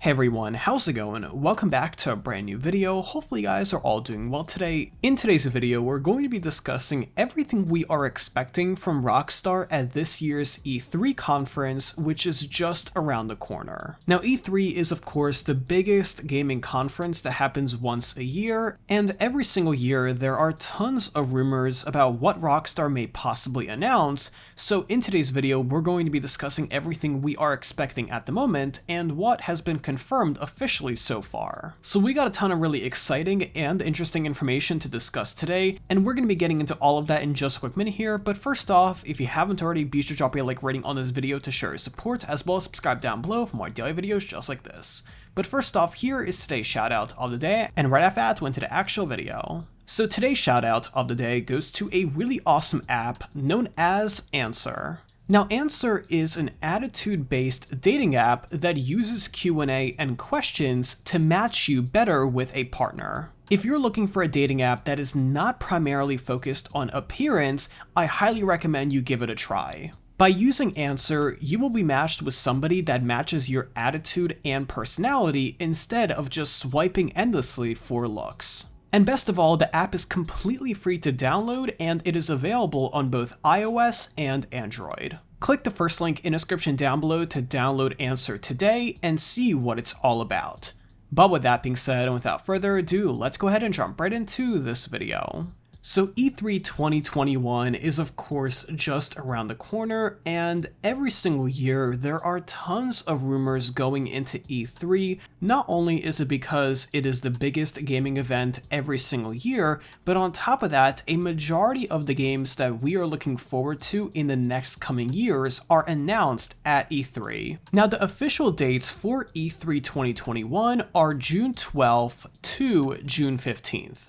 Hey everyone, how's it going? Welcome back to a brand new video. Hopefully you guys are all doing well today. In today's video, we're going to be discussing everything we are expecting from Rockstar at this year's E3 conference, which is just around the corner. Now E3 is of course the biggest gaming conference that happens once a year, and every single year there are tons of rumors about what Rockstar may possibly announce, so in today's video we're going to be discussing everything we are expecting at the moment and what has been confirmed officially so far. So we got a ton of really exciting and interesting information to discuss today, and we're going to be getting into all of that in just a quick minute here, but first off, if you haven't already, be sure to drop a like rating on this video to show your support, as well as subscribe down below for more daily videos just like this. But first off, here is today's shoutout of the day, and right after that, went to the actual video. So today's shoutout of the day goes to a really awesome app known as Answer. Now, Answer is an attitude-based dating app that uses Q&A and questions to match you better with a partner. If you're looking for a dating app that is not primarily focused on appearance, I highly recommend you give it a try. By using Answer, you will be matched with somebody that matches your attitude and personality instead of just swiping endlessly for looks. And best of all, the app is completely free to download and it is available on both iOS and Android. Click the first link in the description down below to download Answer today and see what it's all about. But with that being said, and without further ado, let's go ahead and jump right into this video. So E3 2021 is of course just around the corner, and every single year there are tons of rumors going into E3. Not only is it because it is the biggest gaming event every single year, but on top of that, a majority of the games that we are looking forward to in the next coming years are announced at E3. Now the official dates for E3 2021 are June 12th to June 15th.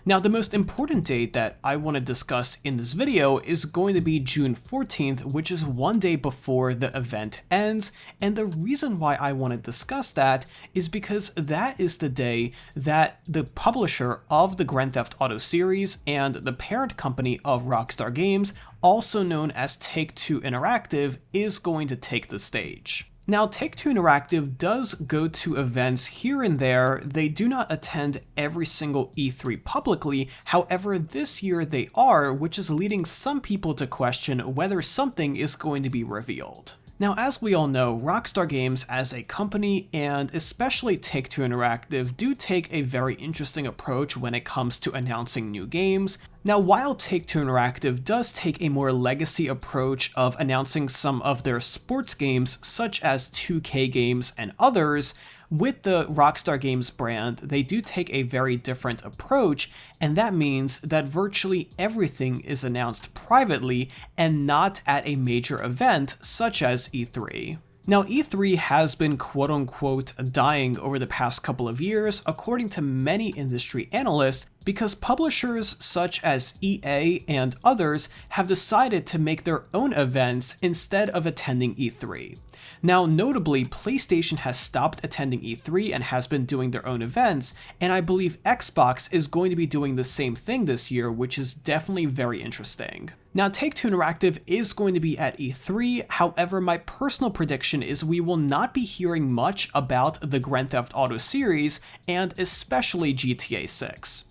Now, the most important date that I want to discuss in this video is going to be June 14th, which is one day before the event ends, and the reason why I want to discuss that is because that is the day that the publisher of the Grand Theft Auto series and the parent company of Rockstar Games, also known as Take-Two Interactive, is going to take the stage. Now, Take-Two Interactive does go to events here and there. They do not attend every single E3 publicly, however this year they are, which is leading some people to question whether something is going to be revealed. Now, as we all know, Rockstar Games as a company, and especially Take-Two Interactive, do take a very interesting approach when it comes to announcing new games. Now, while Take-Two Interactive does take a more legacy approach of announcing some of their sports games, such as 2K games and others, with the Rockstar Games brand, they do take a very different approach, and that means that virtually everything is announced privately and not at a major event such as E3. Now, E3 has been quote-unquote dying over the past couple of years, according to many industry analysts, because publishers such as EA and others have decided to make their own events instead of attending E3. Now, notably, PlayStation has stopped attending E3 and has been doing their own events, and I believe Xbox is going to be doing the same thing this year, which is definitely very interesting. Now, Take-Two Interactive is going to be at E3, however, my personal prediction is we will not be hearing much about the Grand Theft Auto series, and especially GTA 6.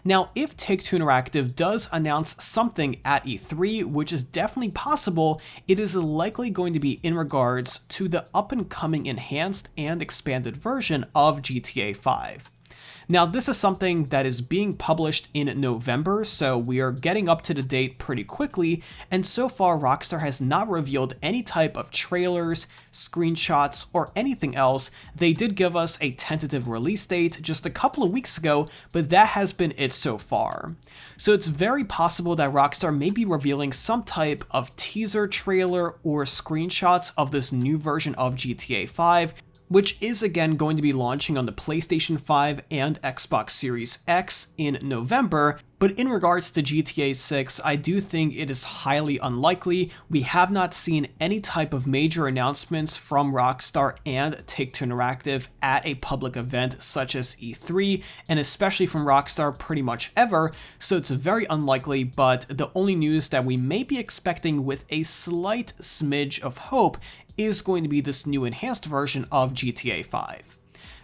Now, if Take-Two Interactive does announce something at E3, which is definitely possible, it is likely going to be in regards to the up-and-coming enhanced and expanded version of GTA 5. Now, this is something that is being published in November, so we are getting up to the date pretty quickly, and so far Rockstar has not revealed any type of trailers, screenshots, or anything else. They did give us a tentative release date just a couple of weeks ago, but that has been it so far. So it's very possible that Rockstar may be revealing some type of teaser trailer or screenshots of this new version of GTA 5, which is again going to be launching on the PlayStation 5 and Xbox Series X in November, but in regards to GTA 6, I do think it is highly unlikely. We have not seen any type of major announcements from Rockstar and Take-Two Interactive at a public event such as E3, and especially from Rockstar pretty much ever, so it's very unlikely, but the only news that we may be expecting with a slight smidge of hope is going to be this new enhanced version of GTA 5.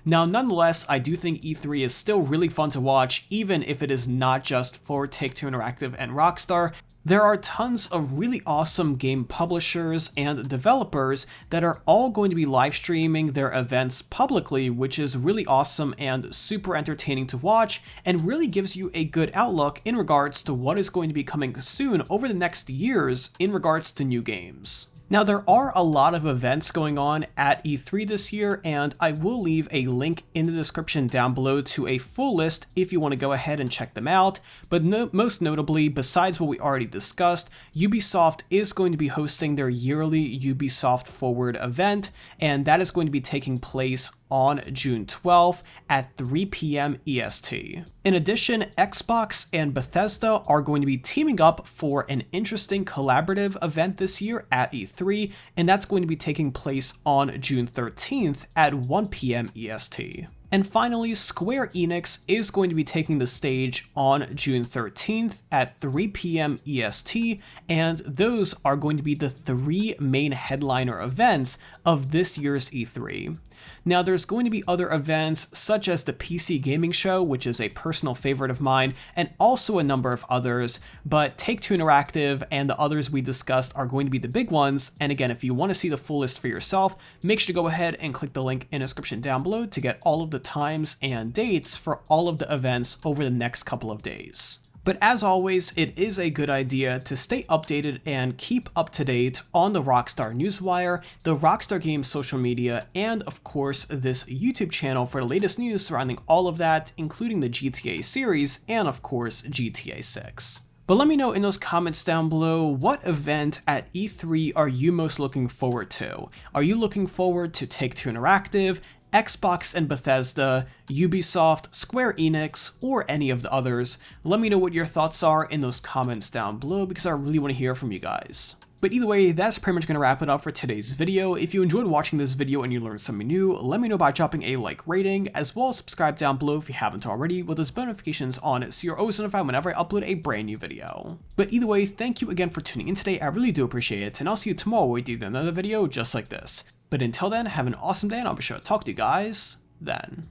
Now, nonetheless, I do think E3 is still really fun to watch, even if it is not just for Take-Two Interactive and Rockstar. There are tons of really awesome game publishers and developers that are all going to be live streaming their events publicly, which is really awesome and super entertaining to watch, and really gives you a good outlook in regards to what is going to be coming soon over the next years in regards to new games. Now, there are a lot of events going on at E3 this year, and I will leave a link in the description down below to a full list if you want to go ahead and check them out. But most notably, besides what we already discussed, Ubisoft is going to be hosting their yearly Ubisoft Forward event, and that is going to be taking place on June 12th at 3 p.m. EST. In addition, Xbox and Bethesda are going to be teaming up for an interesting collaborative event this year at E3, and that's going to be taking place on June 13th at 1 p.m. EST. And finally, Square Enix is going to be taking the stage on June 13th at 3 p.m. EST, and those are going to be the 3 main headliner events of this year's E3. Now, there's going to be other events such as the PC Gaming Show, which is a personal favorite of mine, and also a number of others, but Take-Two Interactive and the others we discussed are going to be the big ones. And again, if you want to see the full list for yourself, make sure to go ahead and click the link in the description down below to get all of the times and dates for all of the events over the next couple of days. But as always, it is a good idea to stay updated and keep up to date on the Rockstar Newswire, the Rockstar Games social media, and of course this YouTube channel for the latest news surrounding all of that, including the GTA series and of course GTA 6. But let me know in those comments down below, what event at E3 are you most looking forward to? Are you looking forward to Take-Two Interactive, Xbox and Bethesda, Ubisoft, Square Enix, or any of the others? Let me know what your thoughts are in those comments down below because I really want to hear from you guys. But either way, that's pretty much going to wrap it up for today's video. If you enjoyed watching this video and you learned something new, let me know by dropping a like rating, as well as subscribe down below if you haven't already, with those notifications on so you're always notified whenever I upload a brand new video. But either way, thank you again for tuning in today, I really do appreciate it, and I'll see you tomorrow with another video just like this. But until then, have an awesome day, and I'll be sure to talk to you guys then.